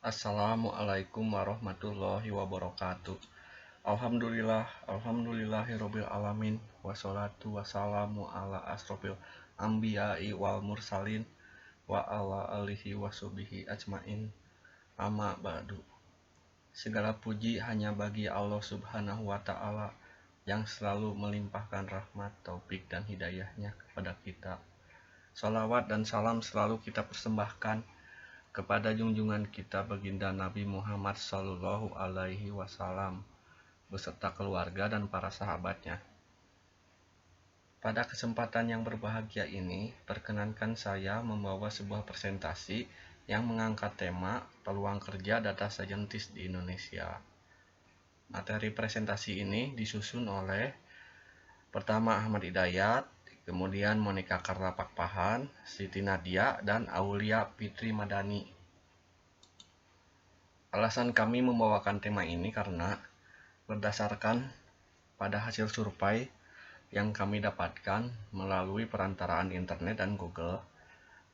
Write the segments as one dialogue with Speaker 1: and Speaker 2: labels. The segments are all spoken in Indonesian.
Speaker 1: Assalamualaikum warahmatullahi wabarakatuh. Alhamdulillahirobbil alamin. Wassalatu wassalamu ala asrofil anbiya'i wal mursalin wa ala alihi washabihi ajmain. Amma ba'du. Segala puji hanya bagi Allah Subhanahu wa taala yang selalu melimpahkan rahmat, taufik dan hidayahnya kepada kita. Salawat dan salam selalu kita persembahkan kepada junjungan kita baginda Nabi Muhammad Sallallahu Alaihi Wasallam beserta keluarga dan para sahabatnya. Pada kesempatan yang berbahagia ini, perkenankan saya membawa sebuah presentasi yang mengangkat tema peluang kerja data scientist di Indonesia. Materi presentasi ini disusun oleh pertama Ahmad Hidayat, kemudian Monica Karla Pakpahan, Siti Nadia, dan Aulia Fitri Madani. Alasan kami membawakan tema ini karena berdasarkan pada hasil survei yang kami dapatkan melalui perantaraan internet dan Google,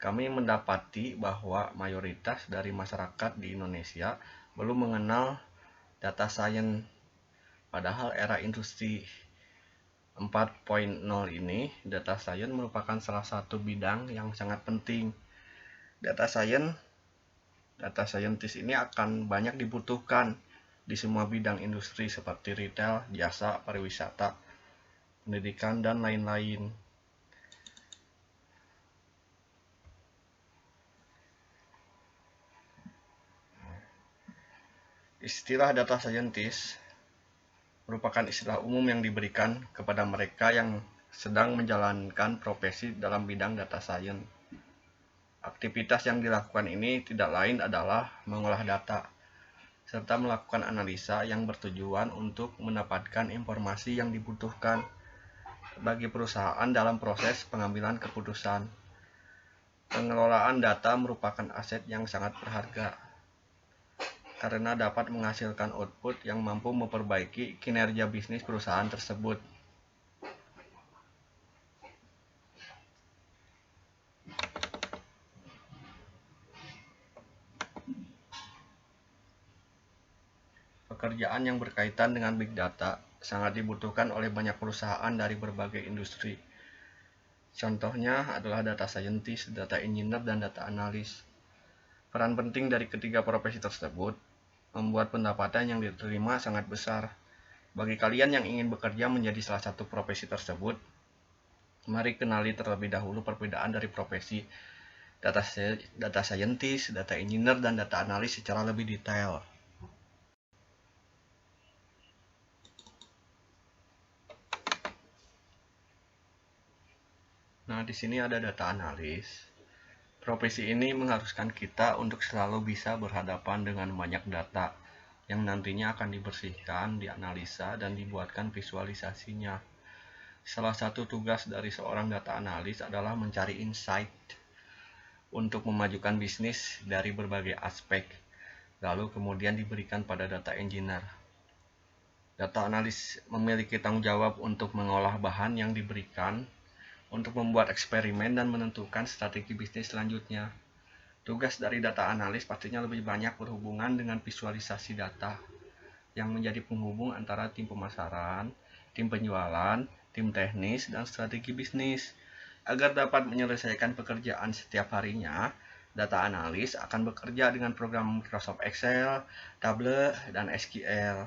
Speaker 1: kami mendapati bahwa mayoritas dari masyarakat di Indonesia belum mengenal data science. Padahal era industri 4.0 ini, data science merupakan salah satu bidang yang sangat penting. Data scientist ini akan banyak dibutuhkan di semua bidang industri seperti retail, jasa, pariwisata, pendidikan, dan lain-lain. Istilah data scientist merupakan istilah umum yang diberikan kepada mereka yang sedang menjalankan profesi dalam bidang data science. Aktivitas yang dilakukan ini tidak lain adalah mengolah data, serta melakukan analisa yang bertujuan untuk mendapatkan informasi yang dibutuhkan bagi perusahaan dalam proses pengambilan keputusan. Pengelolaan data merupakan aset yang sangat berharga, karena dapat menghasilkan output yang mampu memperbaiki kinerja bisnis perusahaan tersebut. Pekerjaan yang berkaitan dengan big data sangat dibutuhkan oleh banyak perusahaan dari berbagai industri. Contohnya adalah data scientist, data engineer, dan data analis. Peran penting dari ketiga profesi tersebut membuat pendapatan yang diterima sangat besar. Bagi kalian yang ingin bekerja menjadi salah satu profesi tersebut, mari kenali terlebih dahulu perbedaan dari profesi data scientist, data engineer, dan data analis secara lebih detail. Nah, di sini ada data analis. Profesi ini mengharuskan kita untuk selalu bisa berhadapan dengan banyak data yang nantinya akan dibersihkan, dianalisa, dan dibuatkan visualisasinya. Salah satu tugas dari seorang data analis adalah mencari insight untuk memajukan bisnis dari berbagai aspek, lalu kemudian diberikan pada data engineer. Data analis memiliki tanggung jawab untuk mengolah bahan yang diberikan, untuk membuat eksperimen dan menentukan strategi bisnis selanjutnya. Tugas dari data analis pastinya lebih banyak berhubungan dengan visualisasi data yang menjadi penghubung antara tim pemasaran, tim penjualan, tim teknis, dan strategi bisnis. Agar dapat menyelesaikan pekerjaan setiap harinya, data analis akan bekerja dengan program Microsoft Excel, Tableau, dan SQL.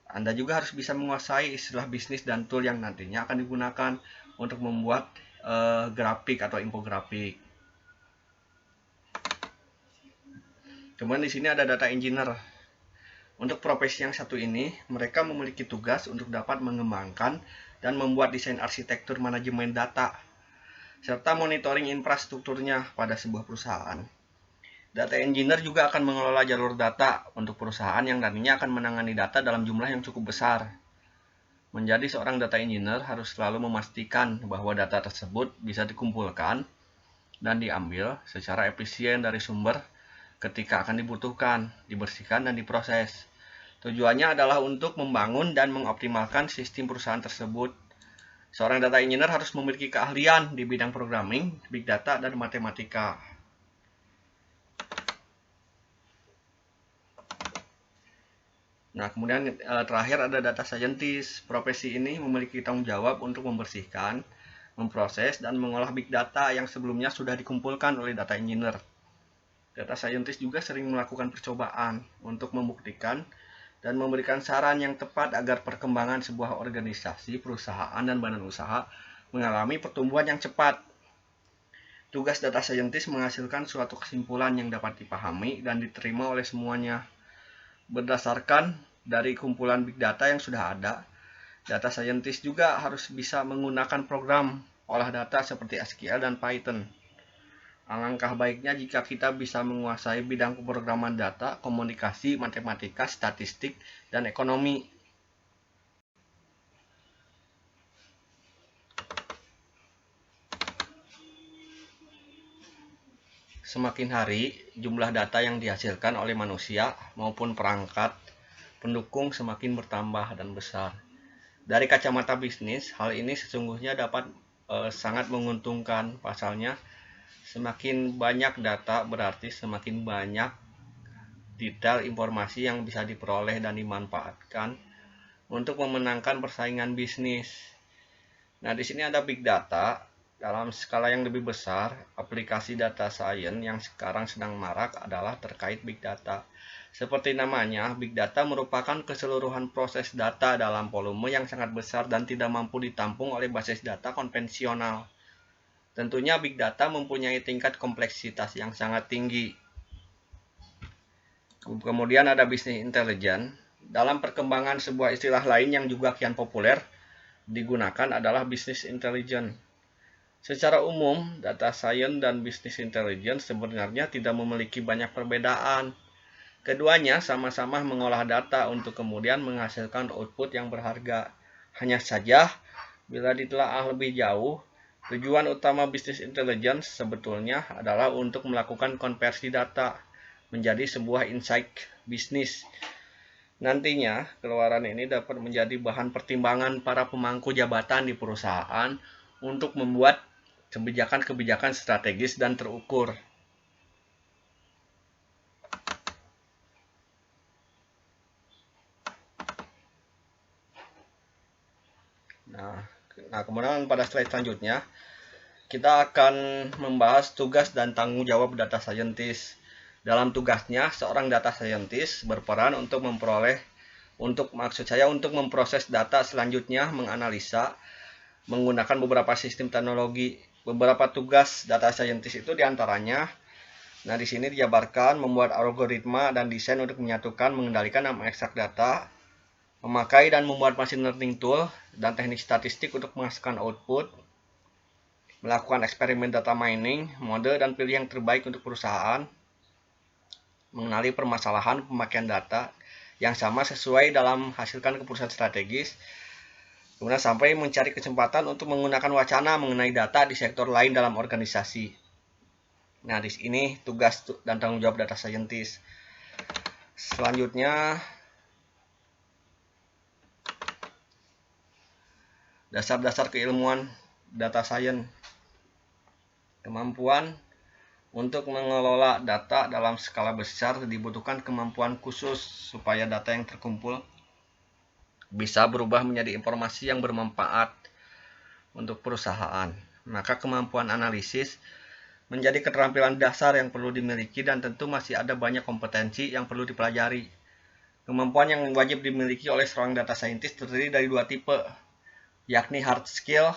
Speaker 1: Anda juga harus bisa menguasai istilah bisnis dan tool yang nantinya akan digunakan untuk membuat grafik atau infografik. Kemudian di sini ada data engineer. Untuk profesi yang satu ini, mereka memiliki tugas untuk dapat mengembangkan dan membuat desain arsitektur manajemen data, serta monitoring infrastrukturnya pada sebuah perusahaan. Data engineer juga akan mengelola jalur data untuk perusahaan yang nantinya akan menangani data dalam jumlah yang cukup besar. Menjadi seorang data engineer harus selalu memastikan bahwa data tersebut bisa dikumpulkan dan diambil secara efisien dari sumber ketika akan dibutuhkan, dibersihkan, dan diproses. Tujuannya adalah untuk membangun dan mengoptimalkan sistem perusahaan tersebut. Seorang data engineer harus memiliki keahlian di bidang programming, big data, dan matematika. Nah, kemudian terakhir ada data scientist. Profesi ini memiliki tanggung jawab untuk membersihkan, memproses, dan mengolah big data yang sebelumnya sudah dikumpulkan oleh data engineer. Data scientist juga sering melakukan percobaan untuk membuktikan dan memberikan saran yang tepat agar perkembangan sebuah organisasi, perusahaan, dan badan usaha mengalami pertumbuhan yang cepat. Tugas data scientist menghasilkan suatu kesimpulan yang dapat dipahami dan diterima oleh semuanya. Berdasarkan dari kumpulan big data yang sudah ada, data scientist juga harus bisa menggunakan program olah data seperti SQL dan Python. Alangkah baiknya jika kita bisa menguasai bidang pemrograman data, komunikasi, matematika, statistik, dan ekonomi. Semakin hari, jumlah data yang dihasilkan oleh manusia maupun perangkat pendukung semakin bertambah dan besar. Dari kacamata bisnis, hal ini sesungguhnya dapat sangat menguntungkan. Pasalnya, semakin banyak data berarti semakin banyak detail informasi yang bisa diperoleh dan dimanfaatkan untuk memenangkan persaingan bisnis. Nah, di sini ada big data. Dalam skala yang lebih besar, aplikasi data science yang sekarang sedang marak adalah terkait big data. Seperti namanya, big data merupakan keseluruhan proses data dalam volume yang sangat besar dan tidak mampu ditampung oleh basis data konvensional. Tentunya big data mempunyai tingkat kompleksitas yang sangat tinggi. Kemudian ada bisnis intelijen. Dalam perkembangan sebuah istilah lain yang juga kian populer digunakan adalah bisnis intelijen. Secara umum, data science dan bisnis intelligence sebenarnya tidak memiliki banyak perbedaan. Keduanya sama-sama mengolah data untuk kemudian menghasilkan output yang berharga. Hanya saja, bila ditelaah lebih jauh, tujuan utama bisnis intelligence sebetulnya adalah untuk melakukan konversi data menjadi sebuah insight bisnis. Nantinya, keluaran ini dapat menjadi bahan pertimbangan para pemangku jabatan di perusahaan untuk membuat kebijakan-kebijakan strategis dan terukur. Nah, kemudian pada slide selanjutnya, kita akan membahas tugas dan tanggung jawab data scientist. Dalam tugasnya, seorang data scientist berperan untuk untuk memproses data, selanjutnya menganalisa menggunakan beberapa sistem teknologi. Beberapa tugas data scientist itu diantaranya, nah di sini dijabarkan membuat algoritma dan desain untuk menyatukan, mengendalikan, dan mengekstrak data, memakai dan membuat machine learning tool dan teknik statistik untuk menghasilkan output, melakukan eksperimen data mining, mode dan pilih yang terbaik untuk perusahaan, mengenali permasalahan pemakaian data yang sama sesuai dalam menghasilkan keputusan strategis, kemudian sampai mencari kesempatan untuk menggunakan wacana mengenai data di sektor lain dalam organisasi. Nah, di sini tugas dan tanggung jawab data scientist. Selanjutnya, dasar-dasar keilmuan data science. Kemampuan untuk mengelola data dalam skala besar dibutuhkan kemampuan khusus supaya data yang terkumpul bisa berubah menjadi informasi yang bermanfaat untuk perusahaan. Maka kemampuan analisis menjadi keterampilan dasar yang perlu dimiliki dan tentu masih ada banyak kompetensi yang perlu dipelajari. Kemampuan yang wajib dimiliki oleh seorang data scientist terdiri dari dua tipe, yakni hard skill,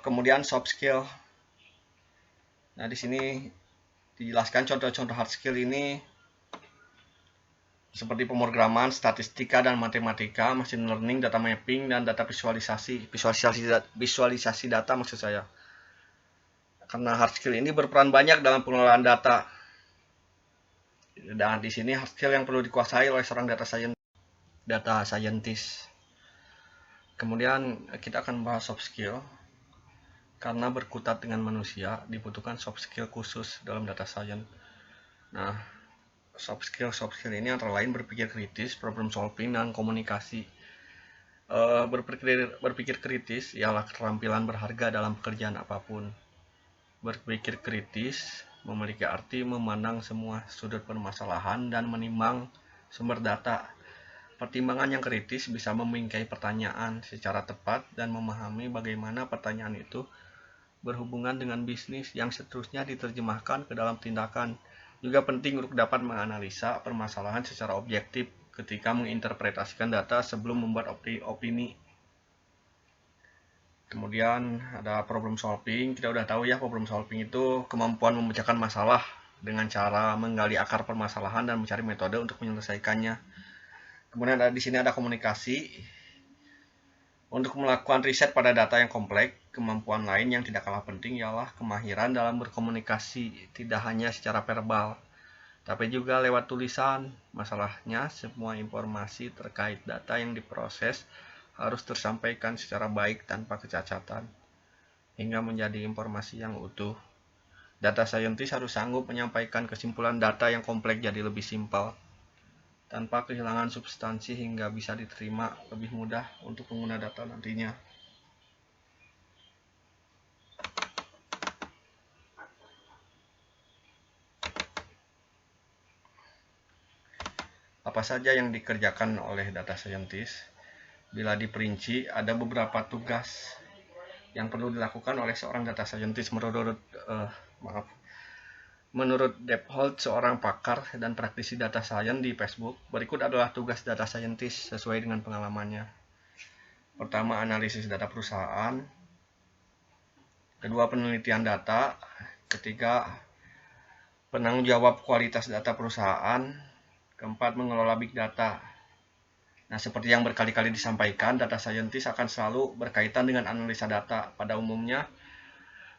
Speaker 1: kemudian soft skill. Nah, di sini dijelaskan contoh-contoh hard skill ini seperti pemrograman, statistika dan matematika, machine learning, data mapping, dan data visualisasi data maksud saya. Karena hard skill ini berperan banyak dalam pengelolaan data. Dan di sini hard skill yang perlu dikuasai oleh seorang data scientist. Kemudian kita akan bahas soft skill. Karena berkutat dengan manusia, dibutuhkan soft skill khusus dalam data science. Nah, soft skill ini antara lain berpikir kritis, problem solving, dan komunikasi. Berpikir kritis ialah keterampilan berharga dalam pekerjaan apapun. Berpikir kritis memiliki arti memandang semua sudut permasalahan dan menimbang sumber data. Pertimbangan yang kritis bisa membingkai pertanyaan secara tepat dan memahami bagaimana pertanyaan itu berhubungan dengan bisnis yang seterusnya diterjemahkan ke dalam tindakan. Juga penting untuk dapat menganalisa permasalahan secara objektif ketika menginterpretasikan data sebelum membuat opini. Kemudian ada problem solving. Kita udah tahu ya, problem solving itu kemampuan memecahkan masalah dengan cara menggali akar permasalahan dan mencari metode untuk menyelesaikannya. Kemudian di sini ada komunikasi. Untuk melakukan riset pada data yang kompleks, kemampuan lain yang tidak kalah penting ialah kemahiran dalam berkomunikasi, tidak hanya secara verbal, tapi juga lewat tulisan. Masalahnya, semua informasi terkait data yang diproses harus tersampaikan secara baik tanpa kecacatan, hingga menjadi informasi yang utuh. Data scientist harus sanggup menyampaikan kesimpulan data yang kompleks jadi lebih simpel, tanpa kehilangan substansi hingga bisa diterima lebih mudah untuk pengguna data nantinya. Apa saja yang dikerjakan oleh data scientist? Bila diperinci, ada beberapa tugas yang perlu dilakukan oleh seorang data scientist Menurut Deb Holt, seorang pakar dan praktisi data science di Facebook, berikut adalah tugas data scientist sesuai dengan pengalamannya. Pertama, analisis data perusahaan. Kedua, penelitian data. Ketiga, penanggung jawab kualitas data perusahaan. Keempat, mengelola big data. Nah, seperti yang berkali-kali disampaikan, data scientist akan selalu berkaitan dengan analisa data. Pada umumnya,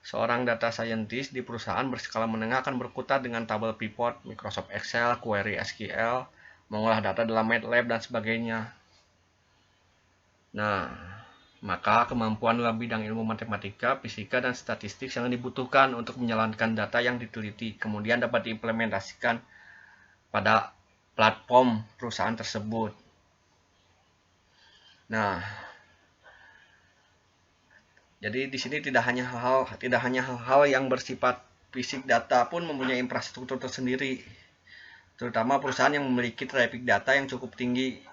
Speaker 1: seorang data scientist di perusahaan berskala menengah akan berkutat dengan tabel pivot, Microsoft Excel, query SQL, mengolah data dalam MATLAB, dan sebagainya. Nah, maka kemampuan dalam bidang ilmu matematika, fisika, dan statistik sangat dibutuhkan untuk menjalankan data yang diteliti, kemudian dapat diimplementasikan pada platform perusahaan tersebut. Nah, jadi di sini tidak hanya hal-hal yang bersifat fisik, data pun mempunyai infrastruktur tersendiri, terutama perusahaan yang memiliki traffic data yang cukup tinggi,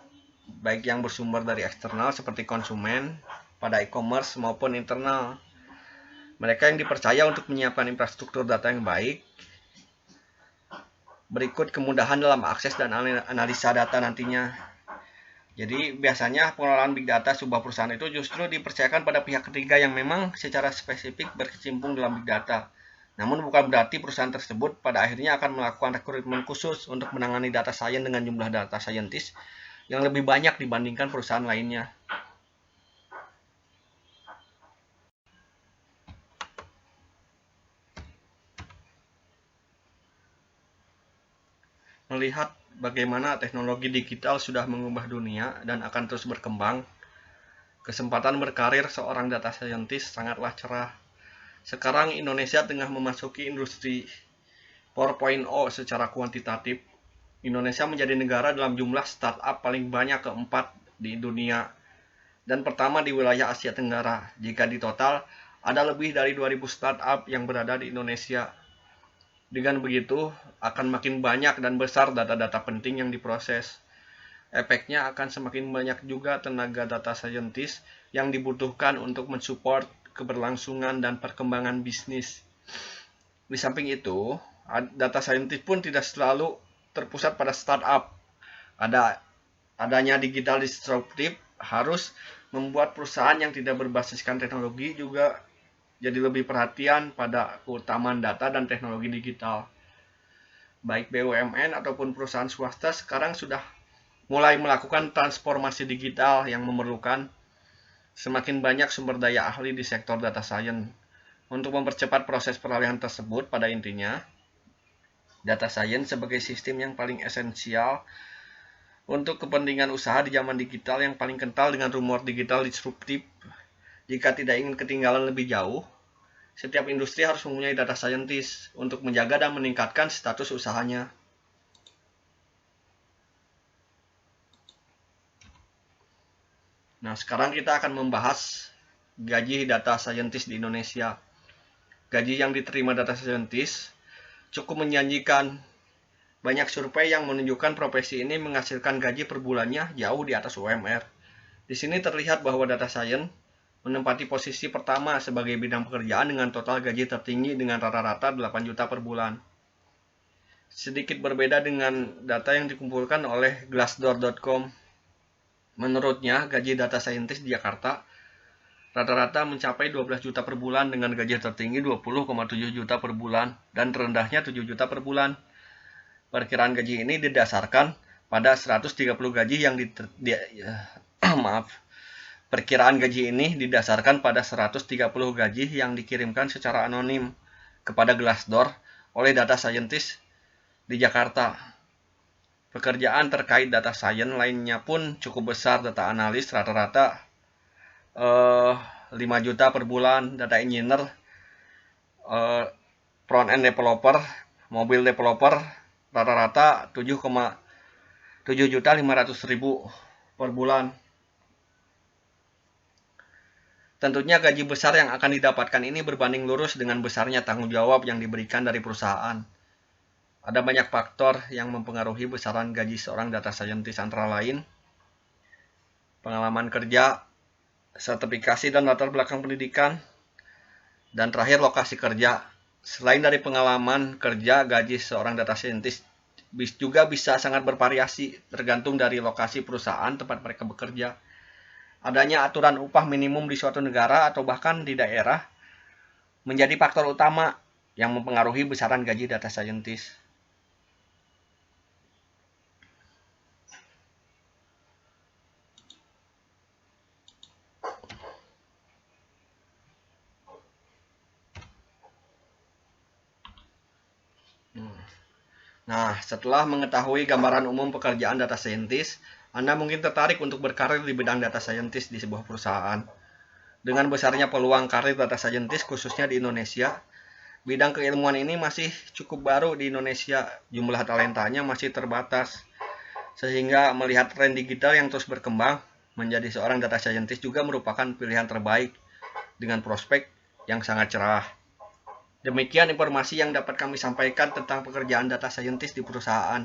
Speaker 1: baik yang bersumber dari eksternal seperti konsumen pada e-commerce maupun internal. Mereka yang dipercaya untuk menyiapkan infrastruktur data yang baik. Berikut kemudahan dalam akses dan analisa data nantinya. Jadi biasanya pengelolaan big data sebuah perusahaan itu justru dipercayakan pada pihak ketiga yang memang secara spesifik berkecimpung dalam big data. Namun bukan berarti perusahaan tersebut pada akhirnya akan melakukan rekrutmen khusus untuk menangani data science dengan jumlah data scientist yang lebih banyak dibandingkan perusahaan lainnya. Melihat bagaimana teknologi digital sudah mengubah dunia dan akan terus berkembang, kesempatan berkarir seorang data scientist sangatlah cerah. Sekarang Indonesia tengah memasuki industri 4.0 secara kuantitatif. Indonesia menjadi negara dalam jumlah startup paling banyak keempat di dunia dan pertama di wilayah Asia Tenggara. Jika di total, ada lebih dari 2.000 startup yang berada di Indonesia. Dengan begitu, akan makin banyak dan besar data-data penting yang diproses. Efeknya akan semakin banyak juga tenaga data scientist yang dibutuhkan untuk mensupport keberlangsungan dan perkembangan bisnis. Di samping itu, data scientist pun tidak selalu terpusat pada startup. Adanya digital disruptive harus membuat perusahaan yang tidak berbasiskan teknologi juga jadi lebih perhatian pada keutamaan data dan teknologi digital. Baik BUMN ataupun perusahaan swasta sekarang sudah mulai melakukan transformasi digital yang memerlukan semakin banyak sumber daya ahli di sektor data science. Untuk mempercepat proses peralihan tersebut, pada intinya, data science sebagai sistem yang paling esensial untuk kepentingan usaha di zaman digital yang paling kental dengan rumor digital disruptif. Jika tidak ingin ketinggalan lebih jauh, setiap industri harus mempunyai data scientist untuk menjaga dan meningkatkan status usahanya. Nah, sekarang kita akan membahas gaji data scientist di Indonesia. Gaji yang diterima data scientist cukup menjanjikan. banyak survei yang menunjukkan profesi ini menghasilkan gaji per bulannya jauh di atas UMR. Di sini terlihat bahwa data science menempati posisi pertama sebagai bidang pekerjaan dengan total gaji tertinggi dengan rata-rata 8 juta per bulan. Sedikit berbeda dengan data yang dikumpulkan oleh Glassdoor.com. Menurutnya, gaji data scientist di Jakarta rata-rata mencapai 12 juta per bulan dengan gaji tertinggi 20,7 juta per bulan dan terendahnya 7 juta per bulan. Perkiraan gaji ini didasarkan pada 130 gaji yang Perkiraan gaji ini didasarkan pada 130 gaji yang dikirimkan secara anonim kepada Glassdoor oleh data scientist di Jakarta. Pekerjaan terkait data science lainnya pun cukup besar. Data analis rata-rata 5 juta per bulan, data engineer, front end developer, mobile developer rata-rata 7.500.000 per bulan. Tentunya gaji besar yang akan didapatkan ini berbanding lurus dengan besarnya tanggung jawab yang diberikan dari perusahaan. Ada banyak faktor yang mempengaruhi besaran gaji seorang data scientist, antara lain pengalaman kerja, sertifikasi dan latar belakang pendidikan, dan terakhir lokasi kerja. Selain dari pengalaman kerja, gaji seorang data scientist juga bisa sangat bervariasi tergantung dari lokasi perusahaan tempat mereka bekerja. Adanya aturan upah minimum di suatu negara atau bahkan di daerah menjadi faktor utama yang mempengaruhi besaran gaji data scientist. Nah, setelah mengetahui gambaran umum pekerjaan data scientist, Anda mungkin tertarik untuk berkarir di bidang data scientist di sebuah perusahaan. Dengan besarnya peluang karir data scientist khususnya di Indonesia, bidang keilmuan ini masih cukup baru di Indonesia, jumlah talentanya masih terbatas. Sehingga melihat tren digital yang terus berkembang, menjadi seorang data scientist juga merupakan pilihan terbaik dengan prospek yang sangat cerah. Demikian informasi yang dapat kami sampaikan tentang pekerjaan data scientist di perusahaan.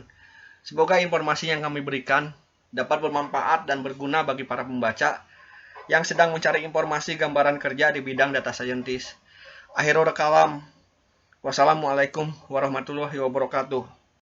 Speaker 1: Semoga informasi yang kami berikan dapat bermanfaat dan berguna bagi para pembaca yang sedang mencari informasi gambaran kerja di bidang data scientist. Akhirul kalam. Wassalamualaikum warahmatullahi wabarakatuh.